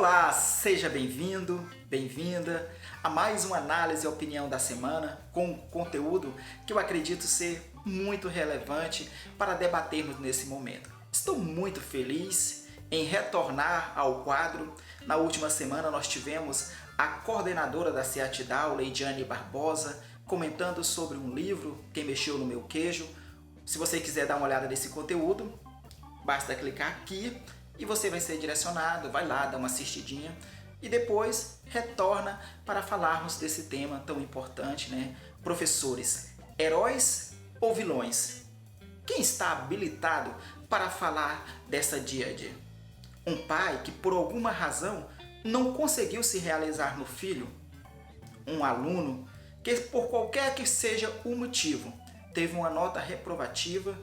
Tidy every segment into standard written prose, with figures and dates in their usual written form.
Olá, seja bem-vindo, bem-vinda a mais uma análise e opinião da semana com um conteúdo que eu acredito ser muito relevante para debatermos nesse momento. Estou muito feliz em retornar ao quadro. Na última semana nós tivemos a coordenadora da CEATIDAL, Leidiane Barbosa, comentando sobre um livro, Quem Mexeu no Meu Queijo. Se você quiser dar uma olhada nesse conteúdo, basta clicar aqui e você vai ser direcionado, vai lá, dá uma assistidinha e depois retorna para falarmos desse tema tão importante, né? Professores, heróis ou vilões? Quem está habilitado para falar dessa dia? Um pai que por alguma razão não conseguiu se realizar no filho? Um aluno que por qualquer que seja o motivo teve uma nota reprovativa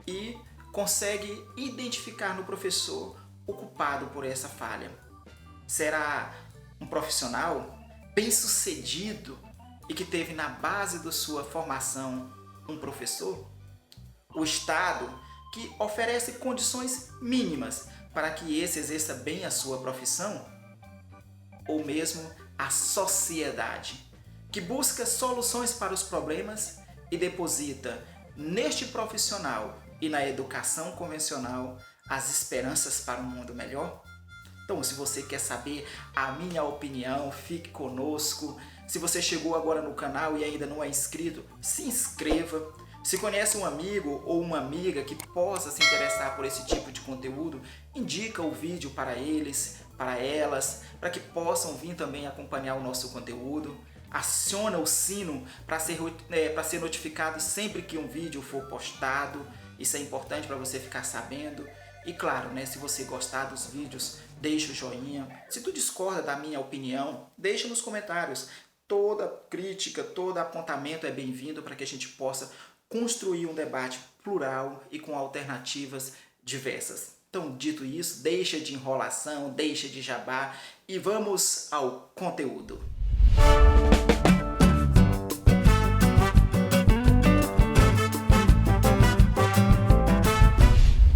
e consegue identificar no professor o culpado por essa falha? Será um profissional bem-sucedido e que teve na base da sua formação um professor? O Estado, que oferece condições mínimas para que esse exerça bem a sua profissão? Ou mesmo a sociedade, que busca soluções para os problemas e deposita neste profissional e na educação convencional as esperanças para um mundo melhor? Então, se você quer saber a minha opinião, fique conosco. Se você chegou agora no canal e ainda não é inscrito, se inscreva. Se conhece um amigo ou uma amiga que possa se interessar por esse tipo de conteúdo, indica o vídeo para eles, para elas, para que possam vir também acompanhar o nosso conteúdo. Aciona o sino para ser notificado sempre que um vídeo for postado. Isso é importante para você ficar sabendo. E claro, né, se você gostar dos vídeos, deixa o joinha. Se tu discorda da minha opinião, deixa nos comentários. Toda crítica, todo apontamento é bem-vindo para que a gente possa construir um debate plural e com alternativas diversas. Então, dito isso, deixa de enrolação, deixa de jabá e vamos ao conteúdo.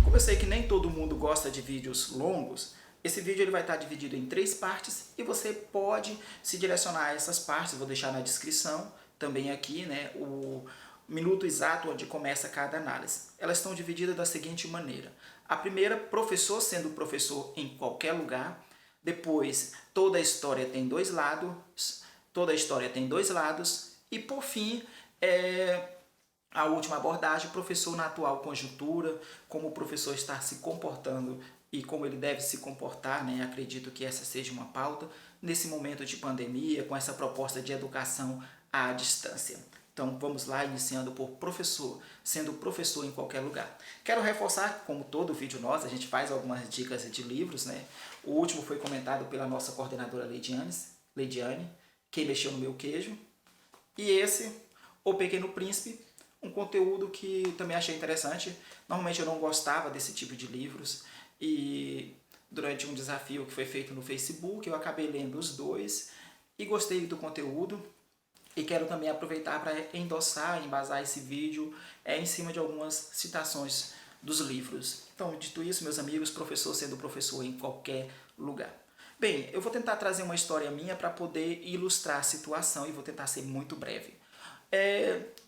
Como eu sei que nem todo mundo gosta de vídeos longos, esse vídeo ele vai estar dividido em 3 partes e você pode se direcionar a essas partes. Vou deixar na descrição também aqui, né, o minuto exato onde começa cada análise. Elas estão divididas da seguinte maneira. A primeira, professor sendo professor em qualquer lugar. Depois, toda a história tem dois lados. E por fim, a última abordagem, professor na atual conjuntura, como o professor está se comportando e como ele deve se comportar, né? Acredito que essa seja uma pauta nesse momento de pandemia, com essa proposta de educação à distância. Então vamos lá, iniciando por professor, sendo professor em qualquer lugar. Quero reforçar, como todo vídeo nosso, a gente faz algumas dicas de livros, né? O último foi comentado pela nossa coordenadora Leidiane, Quem Mexeu no Meu Queijo. E esse, O Pequeno Príncipe, um conteúdo que também achei interessante. Normalmente eu não gostava desse tipo de livros e durante um desafio que foi feito no Facebook eu acabei lendo os dois e gostei do conteúdo e quero também aproveitar para endossar, embasar esse vídeo em cima de algumas citações dos livros. Então, dito isso, meus amigos, professor sendo professor em qualquer lugar. Bem, eu vou tentar trazer uma história minha para poder ilustrar a situação e vou tentar ser muito breve.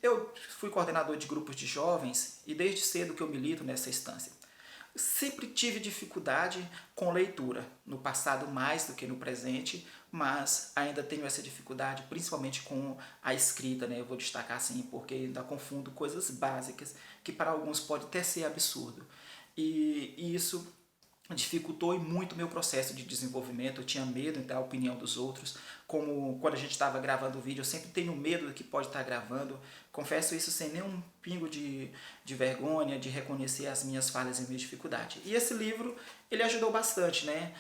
Eu fui coordenador de grupos de jovens e desde cedo que eu milito nessa instância. Sempre tive dificuldade com leitura, no passado mais do que no presente, mas ainda tenho essa dificuldade, principalmente com a escrita, né? Eu vou destacar assim, porque ainda confundo coisas básicas, que para alguns pode até ser absurdo. E isso dificultou muito meu processo de desenvolvimento. Eu tinha medo da opinião dos outros, como quando a gente estava gravando o vídeo, eu sempre tenho medo do que pode estar gravando. Confesso isso sem nenhum pingo de vergonha, de reconhecer as minhas falhas e minhas dificuldades. E esse livro, ele ajudou bastante, né?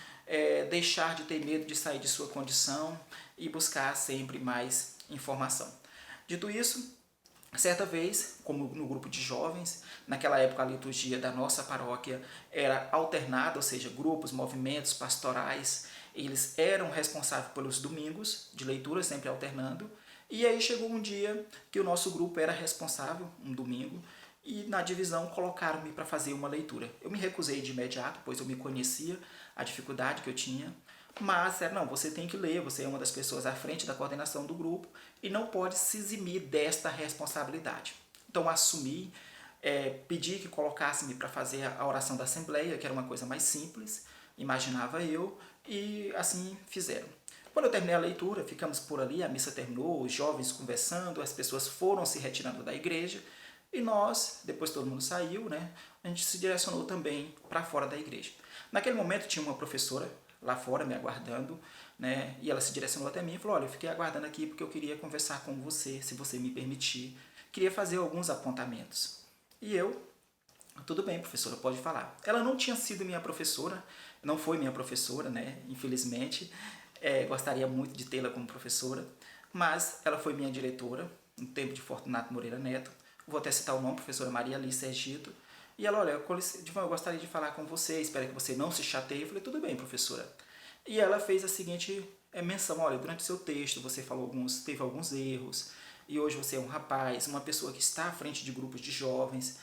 Deixar de ter medo de sair de sua condição e buscar sempre mais informação. Dito isso, certa vez, como no grupo de jovens, naquela época a liturgia da nossa paróquia era alternada, ou seja, grupos, movimentos pastorais, eles eram responsáveis pelos domingos de leitura, sempre alternando, e aí chegou um dia que o nosso grupo era responsável, um domingo, e na divisão colocaram-me para fazer uma leitura. Eu me recusei de imediato, pois eu me conhecia, a dificuldade que eu tinha, Mas, não, você tem que ler, você é uma das pessoas à frente da coordenação do grupo e não pode se eximir desta responsabilidade. Então, assumi, pedi que colocasse-me para fazer a oração da Assembleia, que era uma coisa mais simples, imaginava eu, e assim fizeram. Quando eu terminei a leitura, ficamos por ali, a missa terminou, os jovens conversando, as pessoas foram se retirando da igreja, e nós, depois todo mundo saiu, né, a gente se direcionou também para fora da igreja. Naquele momento tinha uma professora lá fora me aguardando, né, e ela se direcionou até mim e falou: olha, eu fiquei aguardando aqui porque eu queria conversar com você, se você me permitir. Queria fazer alguns apontamentos. E eu, tudo bem, professora, pode falar. Ela não tinha sido minha professora, não foi minha professora, né, infelizmente. Gostaria muito de tê-la como professora, mas ela foi minha diretora, no tempo de Fortunato Moreira Neto. Vou até citar o nome, professora Maria Alice Egito. E ela, olha, eu gostaria de falar com você, espero que você não se chateie. Eu falei, tudo bem, professora. E ela fez a seguinte menção: olha, durante o seu texto você teve alguns erros, e hoje você é um rapaz, uma pessoa que está à frente de grupos de jovens,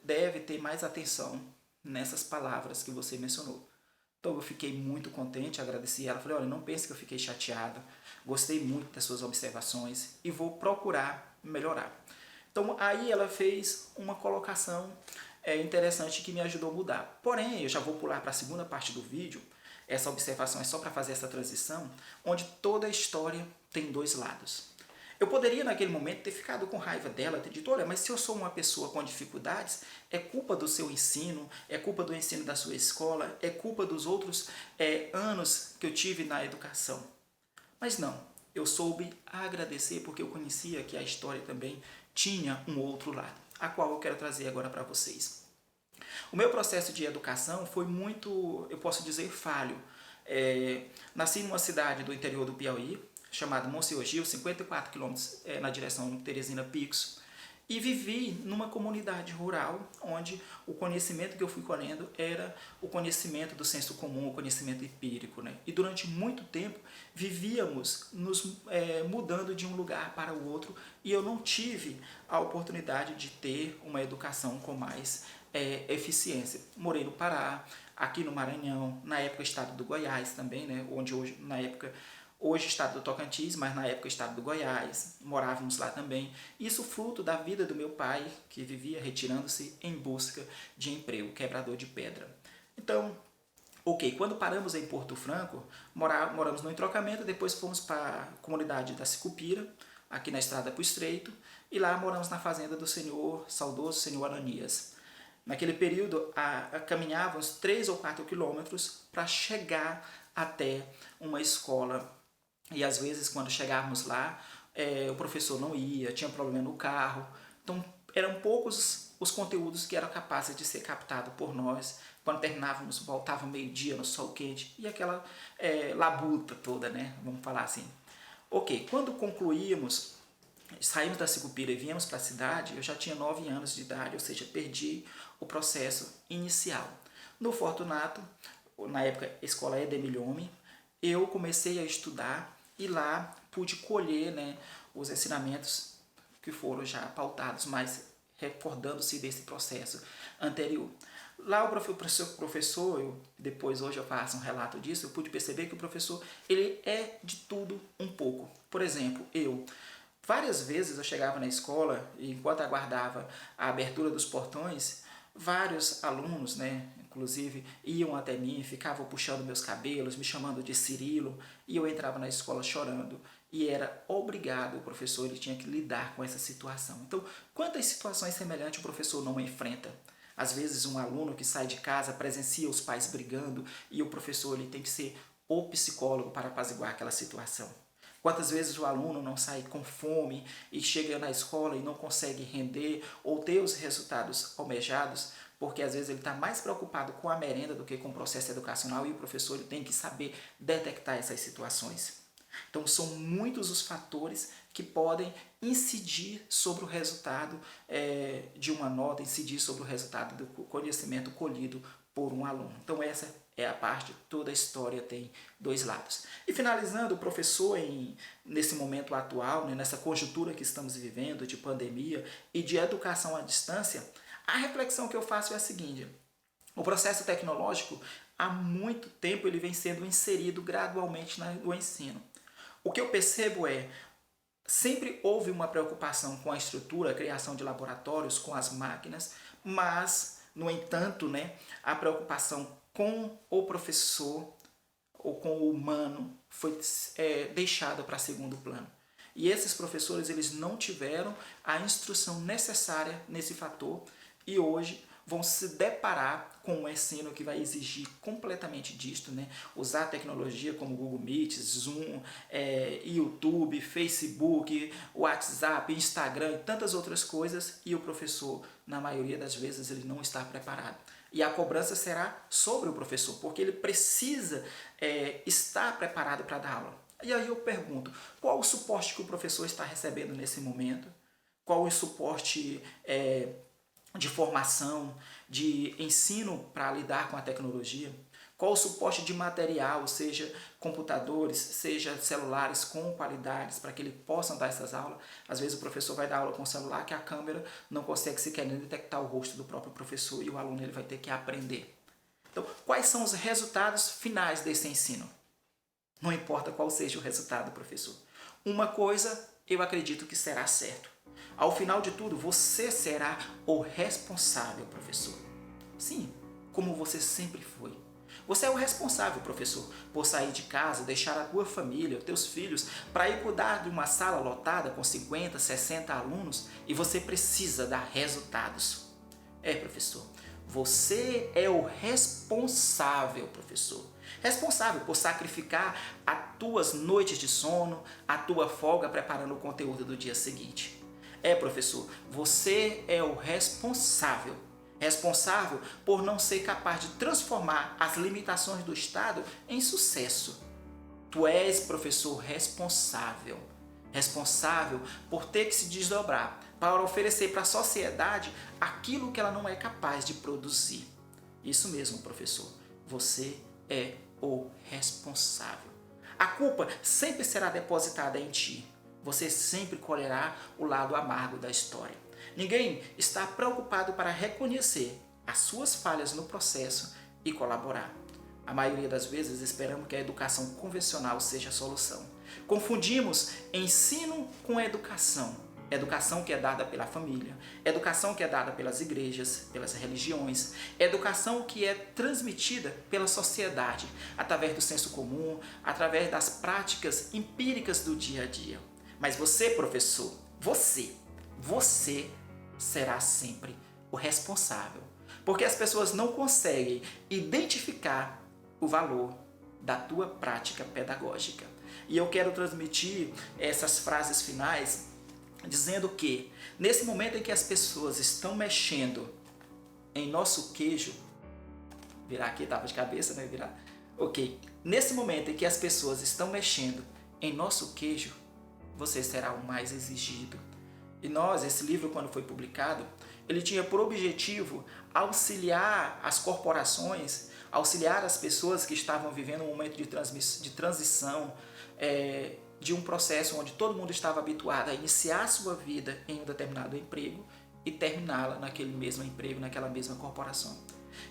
deve ter mais atenção nessas palavras que você mencionou. Então eu fiquei muito contente, agradeci ela, falei, olha, não pense que eu fiquei chateado, gostei muito das suas observações e vou procurar melhorar. Então aí ela fez uma colocação interessante que me ajudou a mudar. Porém, eu já vou pular para a segunda parte do vídeo, essa observação é só para fazer essa transição, onde toda a história tem dois lados. Eu poderia naquele momento ter ficado com raiva dela, ter dito, olha, mas se eu sou uma pessoa com dificuldades, é culpa do seu ensino, é culpa do ensino da sua escola, é culpa dos outros anos que eu tive na educação. Mas não, eu soube agradecer porque eu conhecia que a história também tinha um outro lado, a qual eu quero trazer agora para vocês. O meu processo de educação foi muito, eu posso dizer, falho. Nasci numa cidade do interior do Piauí, chamada Monsenhor Gil, 54 quilômetros na direção Teresina Picos, e vivi numa comunidade rural, onde o conhecimento que eu fui colhendo era o conhecimento do senso comum, o conhecimento empírico. Né? E durante muito tempo vivíamos nos mudando de um lugar para o outro, e eu não tive a oportunidade de ter uma educação com mais eficiência. Morei no Pará, aqui no Maranhão, na época estado do Goiás também, né? Onde hoje estado do Tocantins, mas na época estado do Goiás, morávamos lá também. Isso fruto da vida do meu pai, que vivia retirando-se em busca de emprego, quebrador de pedra. Então, ok, quando paramos em Porto Franco, moramos no entrocamento, depois fomos para a comunidade da Sicupira, aqui na estrada para o Estreito, e lá moramos na fazenda do saudoso senhor Ananias. Naquele período, caminhávamos 3 ou 4 quilômetros para chegar até uma escola. E às vezes, quando chegávamos lá, o professor não ia, tinha problema no carro. Então, eram poucos os conteúdos que eram capazes de ser captados por nós. Quando terminávamos, voltava meio-dia no sol quente e aquela labuta toda, né? Vamos falar assim. Ok, quando concluímos, saímos da Sicupira e viemos para a cidade, eu já tinha 9 anos de idade, ou seja, perdi o processo inicial. No Fortunato, na época escola Edemilhome, eu comecei a estudar e lá pude colher, né, os ensinamentos que foram já pautados, mas recordando-se desse processo anterior. Lá o professor, depois hoje eu faço um relato disso, eu pude perceber que o professor ele é de tudo um pouco. Por exemplo, várias vezes eu chegava na escola e enquanto aguardava a abertura dos portões, vários alunos, né, inclusive, iam até mim, ficavam puxando meus cabelos, me chamando de Cirilo, e eu entrava na escola chorando. E era obrigado, o professor ele tinha que lidar com essa situação. Então, quantas situações semelhantes o professor não enfrenta? Às vezes um aluno que sai de casa presencia os pais brigando e o professor ele tem que ser o psicólogo para apaziguar aquela situação. Quantas vezes o aluno não sai com fome e chega na escola e não consegue render ou ter os resultados almejados, porque às vezes ele está mais preocupado com a merenda do que com o processo educacional e o professor ele tem que saber detectar essas situações. Então são muitos os fatores que podem incidir sobre o resultado de uma nota, incidir sobre o resultado do conhecimento colhido por um aluno. Então essa é a parte, toda a história tem dois lados. E finalizando, o professor nesse momento atual, né, nessa conjuntura que estamos vivendo de pandemia e de educação à distância, a reflexão que eu faço é a seguinte: o processo tecnológico há muito tempo ele vem sendo inserido gradualmente no ensino. O que eu percebo é, sempre houve uma preocupação com a estrutura, a criação de laboratórios, com as máquinas, mas, no entanto, né, a preocupação com o professor ou com o humano foi deixada para segundo plano. E esses professores, eles não tiveram a instrução necessária nesse fator e hoje vão se deparar com um ensino que vai exigir completamente disto, né? Usar tecnologia como Google Meet, Zoom, YouTube, Facebook, WhatsApp, Instagram e tantas outras coisas, e o professor, na maioria das vezes, ele não está preparado. E a cobrança será sobre o professor, porque ele precisa estar preparado para dar aula. E aí eu pergunto, qual o suporte que o professor está recebendo nesse momento? Qual o suporte de formação, de ensino para lidar com a tecnologia? Qual o suporte de material, seja computadores, seja celulares com qualidades, para que ele possa dar essas aulas? Às vezes o professor vai dar aula com o celular que a câmera não consegue sequer detectar o rosto do próprio professor e o aluno ele vai ter que aprender. Então, quais são os resultados finais desse ensino? Não importa qual seja o resultado, professor. Uma coisa eu acredito que será certo. Ao final de tudo, você será o responsável, professor. Sim, como você sempre foi. Você é o responsável, professor, por sair de casa, deixar a tua família, os teus filhos, para ir cuidar de uma sala lotada com 50, 60 alunos e você precisa dar resultados. Professor, você é o responsável, professor. Responsável por sacrificar as tuas noites de sono, a tua folga preparando o conteúdo do dia seguinte. Professor, você é o responsável. Responsável por não ser capaz de transformar as limitações do Estado em sucesso. Tu és, professor, responsável. Responsável por ter que se desdobrar para oferecer para a sociedade aquilo que ela não é capaz de produzir. Isso mesmo, professor. Você é o responsável. A culpa sempre será depositada em ti. Você sempre colherá o lado amargo da história. Ninguém está preocupado para reconhecer as suas falhas no processo e colaborar. A maioria das vezes esperamos que a educação convencional seja a solução. Confundimos ensino com educação. Educação que é dada pela família, educação que é dada pelas igrejas, pelas religiões, educação que é transmitida pela sociedade, através do senso comum, através das práticas empíricas do dia a dia. Mas você, professor, você será sempre o responsável, porque as pessoas não conseguem identificar o valor da tua prática pedagógica. E eu quero transmitir essas frases finais dizendo que, nesse momento em que as pessoas estão mexendo em nosso queijo, virar aqui, tava de cabeça, né? Virar. Ok. Nesse momento em que as pessoas estão mexendo em nosso queijo, você será o mais exigido. E esse livro, quando foi publicado, ele tinha por objetivo auxiliar as corporações, auxiliar as pessoas que estavam vivendo um momento de transição, de um processo onde todo mundo estava habituado a iniciar sua vida em um determinado emprego e terminá-la naquele mesmo emprego, naquela mesma corporação.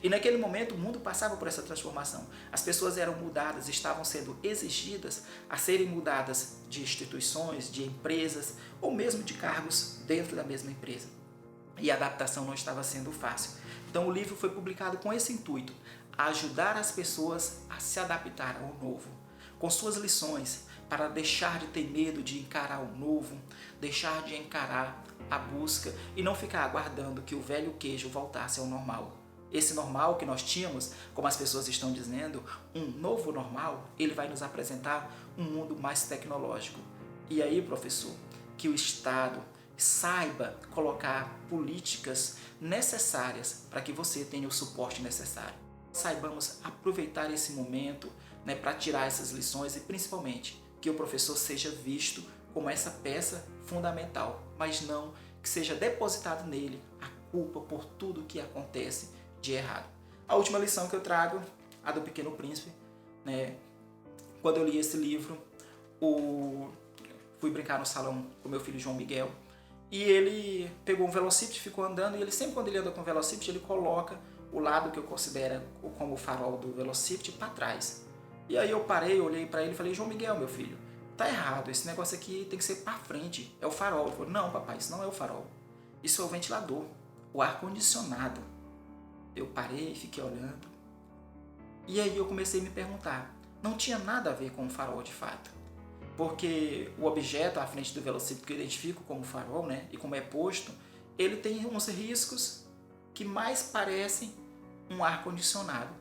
E naquele momento o mundo passava por essa transformação. As pessoas eram mudadas, estavam sendo exigidas a serem mudadas de instituições, de empresas ou mesmo de cargos dentro da mesma empresa. E a adaptação não estava sendo fácil. Então o livro foi publicado com esse intuito, ajudar as pessoas a se adaptar ao novo, com suas lições, para deixar de ter medo de encarar o novo, deixar de encarar a busca e não ficar aguardando que o velho queijo voltasse ao normal. Esse normal que nós tínhamos, como as pessoas estão dizendo, um novo normal, ele vai nos apresentar um mundo mais tecnológico. E aí, professor, que o Estado saiba colocar políticas necessárias para que você tenha o suporte necessário. Saibamos aproveitar esse momento, né, para tirar essas lições e principalmente que o professor seja visto como essa peça fundamental, mas não que seja depositado nele a culpa por tudo que acontece de errado. A última lição que eu trago, a do Pequeno Príncipe, né? Quando eu li esse livro, fui brincar no salão com meu filho João Miguel e ele pegou um velocípede, ficou andando e ele sempre quando ele anda com o velocípede ele coloca o lado que eu considero como o farol do velocípede para trás. E aí eu parei, olhei para ele e falei, João Miguel, meu filho, tá errado, esse negócio aqui tem que ser para frente, é o farol. Ele falou, não papai, isso não é o farol, isso é o ventilador, o ar-condicionado. Eu parei e fiquei olhando. E aí eu comecei a me perguntar, não tinha nada a ver com o farol de fato. Porque o objeto à frente do velocípede que eu identifico como farol, né, e como é posto, ele tem uns riscos que mais parecem um ar-condicionado.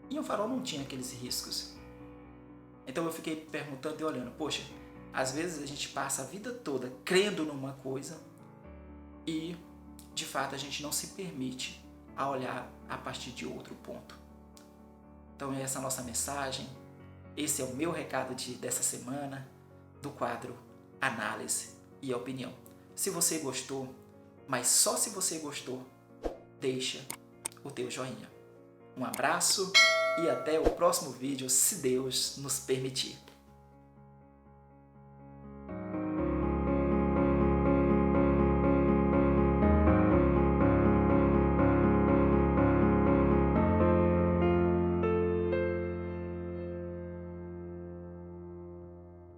E o farol não tinha aqueles riscos. Então eu fiquei perguntando e olhando, poxa, às vezes a gente passa a vida toda crendo numa coisa e, de fato, a gente não se permite a olhar a partir de outro ponto. Então essa é a nossa mensagem, esse é o meu recado dessa semana do quadro Análise e Opinião. Se você gostou, mas só se você gostou, deixa o teu joinha. Um abraço e até o próximo vídeo, se Deus nos permitir.